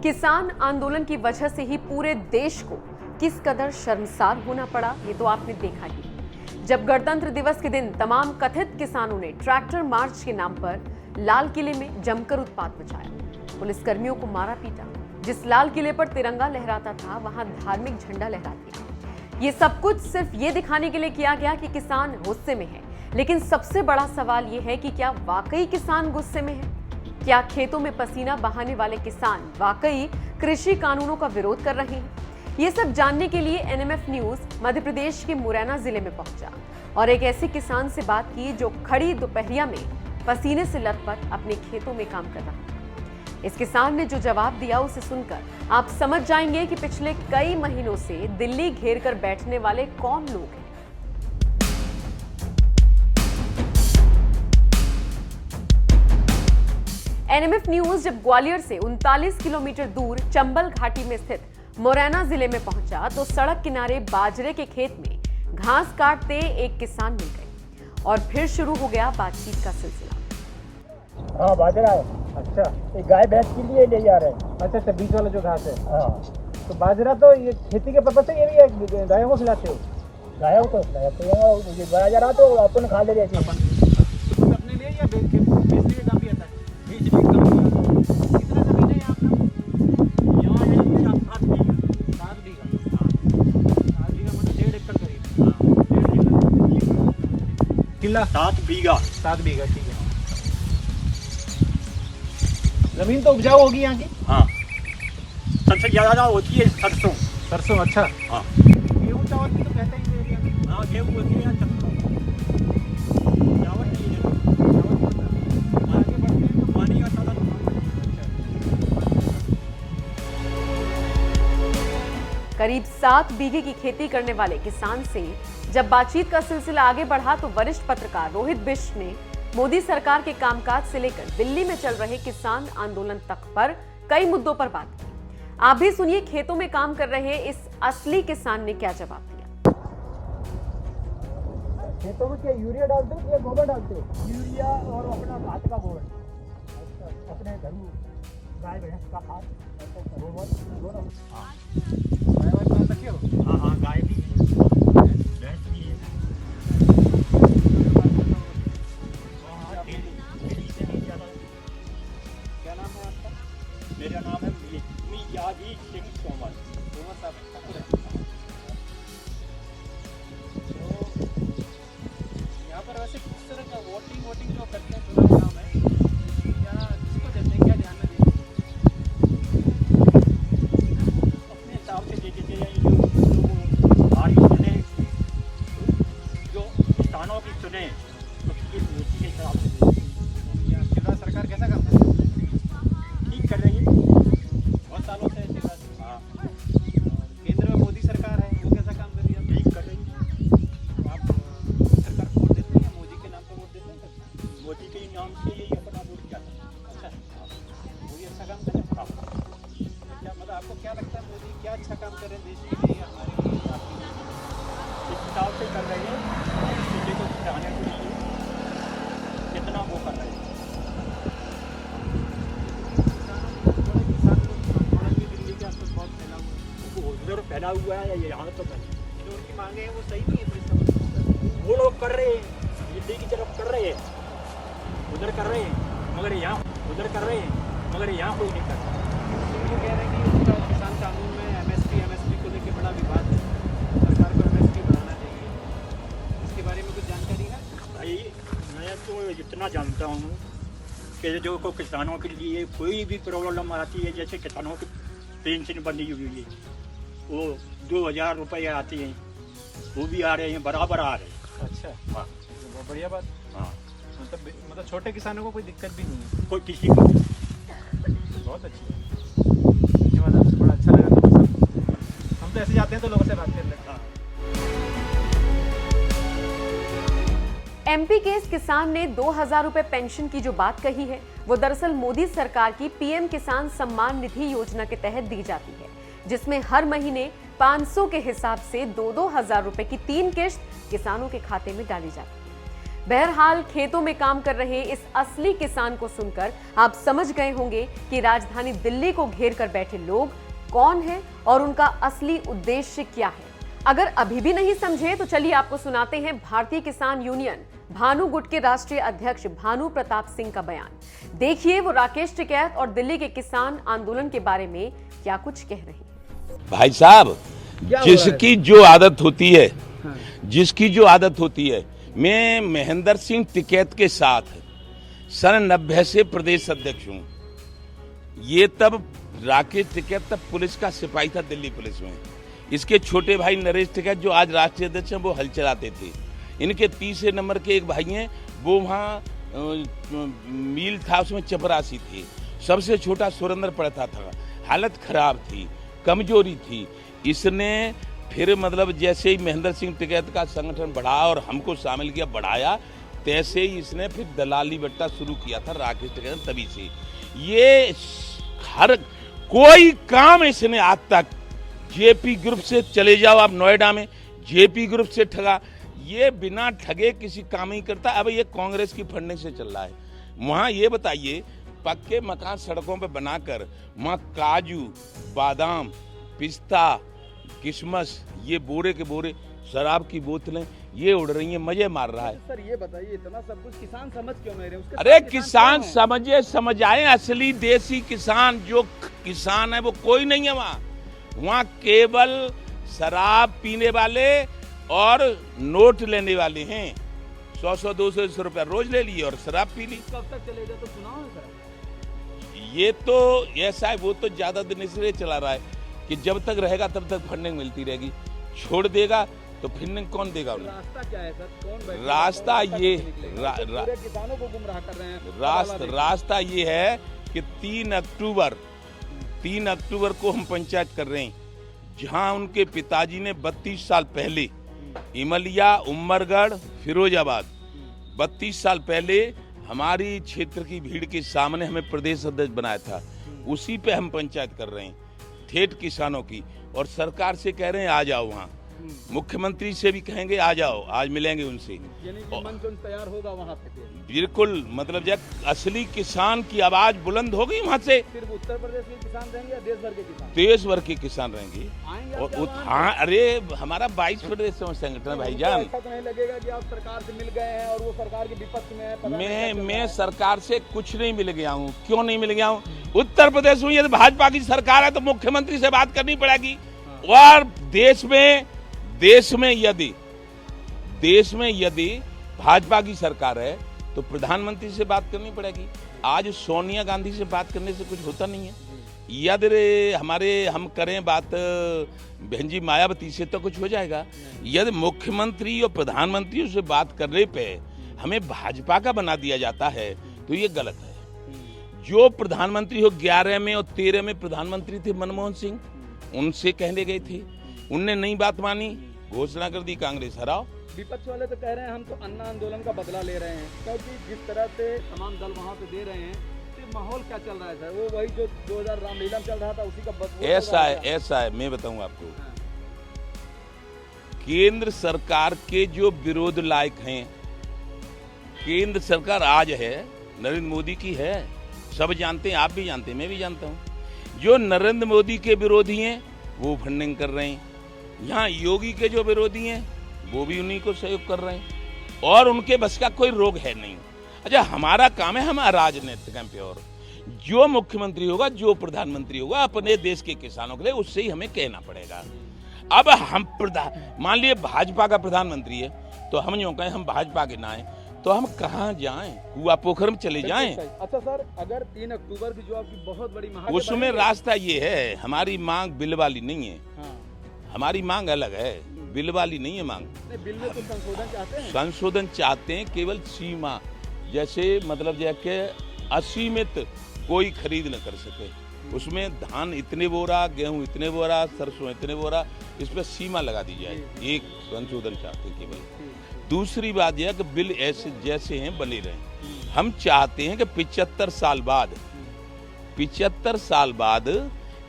किसान आंदोलन की वजह से ही पूरे देश को किस कदर शर्मसार होना पड़ा, ये तो आपने देखा ही। जब गणतंत्र दिवस के दिन तमाम कथित किसानों ने ट्रैक्टर मार्च के नाम पर लाल किले में जमकर उत्पात मचाया, पुलिसकर्मियों को मारा पीटा। जिस लाल किले पर तिरंगा लहराता था वहां धार्मिक झंडा लहरा दिया। ये सब कुछ सिर्फ ये दिखाने के लिए किया गया कि किसान गुस्से में है। लेकिन सबसे बड़ा सवाल ये है कि क्या वाकई किसान गुस्से में है? क्या खेतों में पसीना बहाने वाले किसान वाकई कृषि कानूनों का विरोध कर रहे हैं? ये सब जानने के लिए एनएमएफ न्यूज मध्य प्रदेश के मुरैना जिले में पहुंचा और एक ऐसे किसान से बात की जो खड़ी दोपहरिया में पसीने से लथपथ अपने खेतों में काम कर रहा है। इस किसान ने जो जवाब दिया उसे सुनकर आप समझ जाएंगे कि पिछले कई महीनों से दिल्ली घेर कर बैठने वाले कौन लोग हैं। एनएमएफ न्यूज जब ग्वालियर से 39 किलोमीटर दूर चंबल घाटी में स्थित मुरैना जिले में पहुंचा तो सड़क किनारे बाजरे के खेत में घास काटते एक किसान मिल गए और फिर शुरू हो गया बातचीत का सिलसिला। हाँ, बाजरा है। अच्छा, ये गाय भैंस के लिए ले जा रहे हैं। अच्छा, बीच वाला जो घास है। हाँ, तो बाजरा तो ये खेती के पर्पज से ये भी है, गायों को खिलाते हो? गायों को खिलाते हैं। ये बाजरा तो अपन खा ले रहे थे। अपने लिए या बेचने के काम भी आता है? बेचने के काम भी आता है। कितना जमीन है यहाँ अपना? यहाँ है मेरा 7 बीघा। 7 बीघा। हाँ, 7 बीघा मतलब 1.5 एकड़ करीब। हाँ, 1.5 किला 7 बीघा। 7 बीघा, ठीक है। जमीन तो उपजाऊ होगी यहाँ की? हाँ, सबसे ज्यादा होती है सरसों। सरसों, अच्छा। हाँ, गेहूँ चावल की तो कहते हैं एरिया में। हाँ, गेहूँ होती है सरसों। चावल नहीं है। चावल होता है। आगे बढ़ते हैं तो पानी का साधन। करीब 7 बीघे की खेती करने वाले किसान से जब बातचीत का सिलसिला आगे बढ़ा तो वरिष्ठ पत्रकार रोहित बिष्ट ने मोदी सरकार के कामकाज से लेकर दिल्ली में चल रहे किसान आंदोलन तक पर कई मुद्दों पर बात की। आप भी सुनिए खेतों में काम कर रहे इस असली किसान ने क्या जवाब दिया। खेतों में क्या यूरिया डालते हो या गोबर डालते हो? यूरिया और अपना घास का गोबर। अपने घर में गाय भैंस का खाद, गोबर दोनों। गाय वाय पाल रखे हो? हाँ हाँ, गाय भी है, भैंस भी है। क्या नाम है आपका? मेरा नाम है मियाजी सिंह तोमर। तोमर साहब, तो यहाँ पर वैसे किस तरह का वोटिंग जो करते हैं चुनाव नाम है, क्या किसको देते हैं, क्या ध्यान में देते हैं? अपने हिसाब से देते हैं। जो हमारी सुने, जो किसानों की सुने उसकी नीति के हिसाब से देते हैं। यहाँ शिवराज सरकार कैसा काम करती है? ठीक कर रही है। बहुत सालों से शिवराज। हाँ, केंद्र में मोदी सरकार है, वो कैसा काम कर रही है? ठीक कर रही है। तो आप मोदी सरकार को वोट देते हैं या मोदी के नाम पर वोट देते हैं? मोदी के नाम से ही अपना वोट जाता है। अच्छा, मोदी अच्छा काम कर रहे हैं? तो क्या मतलब आपको क्या लगता है मोदी क्या अच्छा काम कर रहे हैं देश के लिए या हमारे लिए या आपके लिए? इस हिसाब से कर रहे हैं। किसी को जाने के लिए कितना वो कर रहे हैं। बड़े किसान लोग आंदोलन भी दिल्ली के आसपास बहुत फैला हुआ है। वो उधर फैला हुआ है, ये यहाँ तो नहीं। जो उनकी मांगे हैं वो सही नहीं है, तो इसका मतलब वो लोग कर रहे हैं, दिल्ली की तरफ कर रहे हैं, उधर कर रहे हैं, मगर यहाँ उधर कर रहे हैं, मगर यहाँ कोई नहीं कर रहा। वो कह रहे हैं कि उनका किसान कानून में एमएसपी को लेकर बड़ा विवाद है, सरकार को एमएसपी बढ़ाना चाहिए। इसके बारे में कुछ जानकारी है? भाई, मैं तो इतना जानता हूँ कि जो को किसानों के लिए कोई भी प्रॉब्लम आती है, जैसे किसानों की पेंशन बंदी हुई है, वो 2000 रुपये आते हैं, वो भी आ रहे हैं, बराबर आ रहे हैं। अच्छा, हाँ तो बहुत बढ़िया बात। हाँ, मतलब छोटे किसानों को कोई दिक्कत भी नहीं है। कोई किसी को बहुत अच्छी है। धन्यवाद, आपसे बड़ा अच्छा लगा। तो हम तो ऐसे जाते हैं तो लोगों से बात कर लेते हैं। एमपी के इस किसान ने 2000 रुपए पेंशन की जो बात कही है वो दरअसल मोदी सरकार की पीएम किसान सम्मान निधि योजना के तहत दी जाती है, जिसमें हर महीने 500 के हिसाब से 2-2 हजार रुपए की 3 किश्त किसानों के खाते में डाली जाती है। बहरहाल खेतों में काम कर रहे इस असली किसान को सुनकर आप समझ गए होंगे कि राजधानी दिल्ली को घेर कर बैठे लोग कौन हैं और उनका असली उद्देश्य क्या है। अगर अभी भी नहीं समझे तो चलिए आपको सुनाते हैं भारतीय किसान यूनियन भानु गुट के राष्ट्रीय अध्यक्ष भानु प्रताप सिंह का बयान। देखिए वो राकेश टिकैत और दिल्ली के किसान आंदोलन के बारे में क्या कुछ कह रहे हैं। भाई साहब, जिसकी जो आदत होती है, जिसकी जो आदत होती है, मैं महेंद्र सिंह टिकैत के साथ सन 90 से प्रदेश अध्यक्ष हूँ। ये तब राकेश टिकैत तब पुलिस का सिपाही था दिल्ली पुलिस में। इसके छोटे भाई नरेश टिकैत जो आज राष्ट्रीय अध्यक्ष हैं वो हल चलाते थे। इनके तीसरे नंबर के एक भाई हैं, वो वहाँ मील था उसमें चपरासी थी। सबसे छोटा सुरेंद्र पढ़ता था, हालत खराब थी, कमजोरी थी। इसने फिर मतलब जैसे ही महेंद्र सिंह टिकैत का संगठन बढ़ा और हमको शामिल किया, बढ़ाया, तैसे ही इसने फिर दलाली बट्टा शुरू किया था राकेश टिकैत। तभी से ये हर कोई काम इसने आज तक जेपी ग्रुप से चले जाओ आप नोएडा में, जेपी ग्रुप से ठगा, ये बिना ठगे किसी काम ही करता। अब ये कांग्रेस की फंडिंग से चल रहा है। वहाँ ये बताइए, पक्के मकान सड़कों पे बनाकर वहाँ काजू, बादाम, पिस्ता, किशमिश, ये बोरे के बोरे शराब की बोतलें ये उड़ रही हैं, मजे मार रहा है। सर ये बताइए, इतना सब कुछ किसान समझ क्यों नहीं रहे? उसके अरे साथ किसान कौन है? समझ आए, असली देसी किसान जो किसान है वो कोई नहीं है वहाँ। वहाँ केवल शराब पीने वाले और नोट लेने वाले हैं। 100 200 रुपया रोज ले लिए और शराब पी ली। कब तक चलेगा तो सुनाओ ना सर। ये तो ऐसा है, वो तो ज्यादा दिन इसलिए चला रहा है कि जब तक रहेगा तब तक फंडिंग मिलती रहेगी। छोड़ देगा तो फंडिंग कौन देगा उन्हें? रास्ता क्या है सर? कौन बैठेगा? रास्ता ये पूरे किसानों को गुमराह कर रहे हैं। रास्ता ये है कि 3 अक्टूबर को हम पंचायत कर रहे हैं, जहां उनके पिताजी ने 32 साल पहले इमलिया, उमरगढ़, फिरोजाबाद 32 साल पहले हमारी क्षेत्र की भीड़ के सामने हमें प्रदेश अध्यक्ष बनाया था। उसी पे हम पंचायत कर रहे हैं, ठेठ किसानों की। और सरकार से कह रहे हैं आ जाओ वहाँ, मुख्यमंत्री से भी कहेंगे आ जाओ, आज मिलेंगे उनसे। यानी कि मंच तैयार होगा वहाँ पे? बिल्कुल, मतलब जब असली किसान की आवाज बुलंद होगी वहाँ से। सिर्फ उत्तर प्रदेश के किसान रहेंगे या देश भर के किसान? देश भर के किसान रहेंगे। आएंगे और आप क्या हाँ, अरे हमारा 22 प्रदेश संगठन है भाईजान। ऐसा तो नहीं लगेगा कि आप सरकार से मिल गए हैं और वो सरकार के विपक्ष में है? पता नहीं क्या चल रहा मैं है। सरकार से कुछ नहीं मिल गया हूँ। क्यों नहीं मिल गया हूँ? उत्तर प्रदेश में यदि भाजपा की सरकार है तो मुख्यमंत्री से बात करनी पड़ेगी। और देश में यदि भाजपा की सरकार है तो प्रधानमंत्री से बात करनी पड़ेगी। आज सोनिया गांधी से बात करने से कुछ होता नहीं है। यदि हम करें बात बहन जी मायावती से तो कुछ हो जाएगा। यदि मुख्यमंत्री और प्रधानमंत्री से बात करने पे हमें भाजपा का बना दिया जाता है तो ये गलत है। जो प्रधानमंत्री हो 11 में और 13 में प्रधानमंत्री थे मनमोहन सिंह, उनसे कहने गए थे, उनने नहीं बात मानी, घोषणा कर दी कांग्रेस हराओ। विपक्ष वाले तो कह रहे हैं हम तो अन्ना आंदोलन का बदला ले रहे हैं, क्योंकि जिस तरह से तमाम दल वहाँ पे दे रहे हैं, तो माहौल क्या चल रहा है सर? वो वही जो 2000 रामलीला में चल रहा था उसी का ऐसा है, मैं बताऊं आपको। केंद्र सरकार के जो विरोध लायक हैं, केंद्र सरकार आज है नरेंद्र मोदी की है, सब जानते हैं, आप भी जानते हैं, मैं भी जानता हूं। जो नरेंद्र मोदी के विरोधी हैं वो फंडिंग कर रहे हैं। यहाँ योगी के जो विरोधी हैं वो भी उन्हीं को सहयोग कर रहे हैं और उनके बस का कोई रोग है नहीं। अच्छा, हमारा काम है, हम राजनीतिक हैं प्योर। जो मुख्यमंत्री होगा, जो प्रधानमंत्री होगा, अपने देश के किसानों के लिए, उससे ही हमें कहना पड़ेगा। अब हम मान लिए भाजपा का प्रधानमंत्री है तो हम जो कहें हम भाजपा के ना हैं तो हम कहाँ जाएं? कुआ पोखर में चले जाएं? अच्छा सर, अगर 3 अक्टूबर की जो आपकी बहुत बड़ी मांग, उसमें रास्ता ये है, हमारी मांग बिल वाली नहीं है। हाँ। हमारी मांग अलग है, बिल वाली नहीं है मांग। बिल में तो संशोधन चाहते हैं? संशोधन चाहते हैं, केवल सीमा, जैसे मतलब जैसे असीमित कोई खरीद न कर सके। उसमें धान इतने बोरा, गेहूं इतने बोरा, सरसों इतने बोरा, इस पर सीमा लगा दी जाए। एक संशोधन चाहते हैं केवल। दूसरी बात यह कि बिल ऐसे जैसे हैं बने रहें। हम चाहते हैं कि 75 साल बाद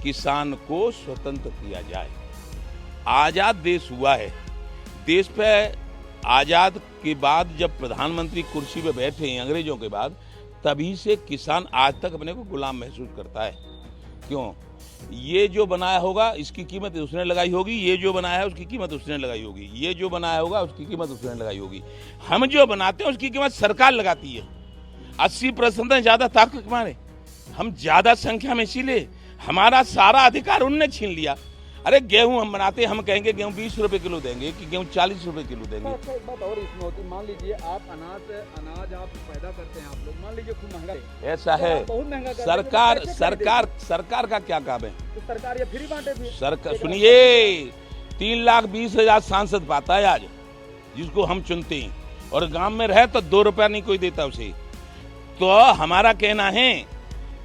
किसान को स्वतंत्र किया जाए। आजाद देश हुआ है, देश पे आजाद के बाद जब प्रधानमंत्री कुर्सी पे बैठे हैं अंग्रेजों के बाद, तभी से किसान आज तक अपने को गुलाम महसूस करता है। क्यों? ये जो बनाया होगा इसकी कीमत उसने लगाई होगी, ये जो बनाया है उसकी कीमत उसने लगाई होगी, ये जो बनाया होगा उसकी कीमत उसने लगाई होगी। हम जो बनाते हैं उसकी कीमत सरकार लगाती है। 80% ज्यादा ताकत माने, हम ज्यादा संख्या में, इसीलिए हमारा सारा अधिकार उनने छीन लिया। अरे गेहूं हम बनाते, हम कहेंगे गेहूं 20 रुपए किलो देंगे कि गेहूं 40 रुपए किलो देंगे। अच्छा, एक बात और इसमें होती, मान लीजिए आप अनाज आप पैदा करते हैं, आप लोग मान लीजिए खूब महंगा है, ऐसा है। बहुत महंगा करते हैं, सरकार का क्या काम है? तो सरकार ये फ्री बांटे भी। सरकार सुनिए, 3,20,000 सांसद पाता है आज, जिसको हम चुनते हैं, और गांव में रहे तो 2 रुपया नहीं कोई देता उसे। तो हमारा कहना है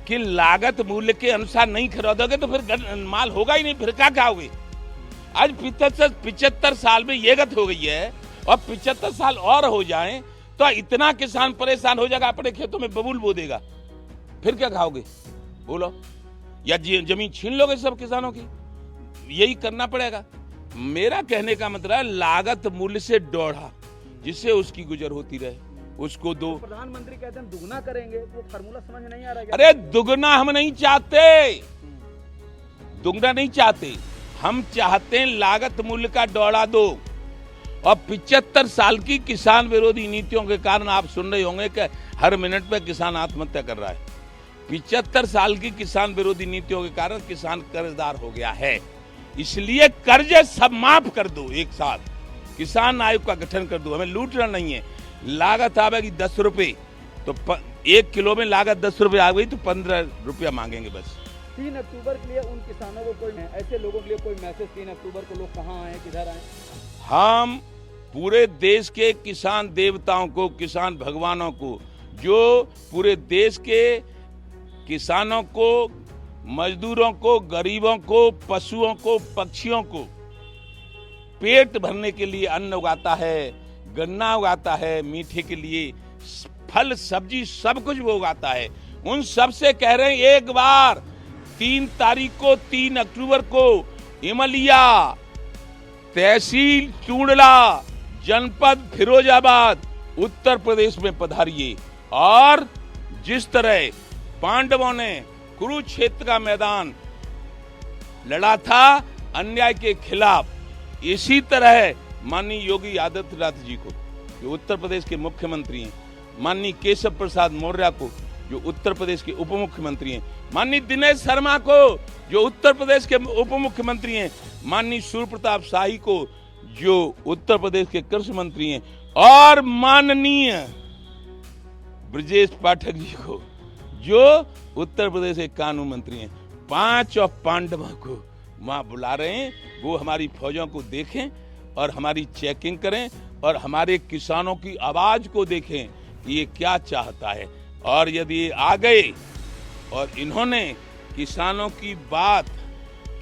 कि लागत मूल्य के अनुसार नहीं खरीदोगे तो फिर माल होगा ही नहीं, फिर क्या खाओगे? आज 75 साल में ये गत हो गई है, और 75 साल और हो जाएं तो इतना किसान परेशान हो जाएगा, अपने खेतों में बबूल बो देगा, फिर क्या खाओगे बोलो? या जमीन छीन लोगे सब किसानों की? यही करना पड़ेगा। मेरा कहने का मतलब है लागत मूल्य से दौड़ा, जिससे उसकी गुजर होती रहे, उसको दो। प्रधानमंत्री कहते हैं दुगना करेंगे, तो फार्मूला समझ नहीं आ रहा है। अरे दुगना हम नहीं चाहते, दुगना नहीं चाहते, हम चाहते हैं लागत मूल्य का दौड़ा दो। और 75 साल की किसान विरोधी नीतियों के कारण आप सुन रहे होंगे कि हर मिनट पे किसान आत्महत्या कर रहा है। 75 साल की किसान विरोधी नीतियों के कारण किसान कर्जदार हो गया है। इसलिए कर्ज सब माफ कर दो, एक साथ किसान आयोग का गठन कर दो। हमें लूटना नहीं है। लागत आवेगी 10 रुपए, तो 1 किलो में लागत 10 रुपए आ गई तो 15 रुपया मांगेंगे बस। 3 अक्टूबर के लिए उन किसानों को कोई, ऐसे लोगों के लिए कोई मैसेज 3 अक्टूबर को लोग कहाँ आए, किधर आए? हम पूरे देश के किसान देवताओं को, किसान भगवानों को, जो पूरे देश के किसानों को, मजदूरों को, गरीबों को, पशुओं को, पक्षियों को पेट भरने के लिए अन्न उगाता है, गन्ना उगाता है, मीठे के लिए फल सब्जी सब कुछ वो उगाता है, उन सब से कह रहे हैं एक बार 3 तारीख को, 3 अक्टूबर को इमलिया, तहसील चूड़ला, जनपद फिरोजाबाद, उत्तर प्रदेश में पधारिए। और जिस तरह पांडवों ने कुरुक्षेत्र का मैदान लड़ा था अन्याय के खिलाफ, इसी तरह माननीय योगी आदित्यनाथ जी को, जो उत्तर प्रदेश के मुख्यमंत्री हैं, माननीय केशव प्रसाद मौर्य को, जो उत्तर प्रदेश के उप मुख्यमंत्री हैं, माननीय दिनेश शर्मा को, जो उत्तर प्रदेश के उप मुख्यमंत्री हैं, माननीय सूर्य प्रताप शाही को, जो उत्तर प्रदेश के कृषि मंत्री हैं, और माननीय ब्रजेश पाठक जी को, जो उत्तर प्रदेश के कानून मंत्री हैं। 5 और पांडवों को वहां बुला रहे हैं, वो हमारी फौजों को देखें और हमारी चेकिंग करें और हमारे किसानों की आवाज को देखें ये क्या चाहता है। और यदि ये आ गए और इन्होंने किसानों की बात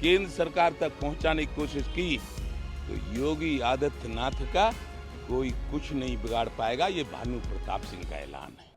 केंद्र सरकार तक पहुंचाने की कोशिश की, तो योगी आदित्यनाथ का कोई कुछ नहीं बिगाड़ पाएगा। ये भानु प्रताप सिंह का ऐलान है।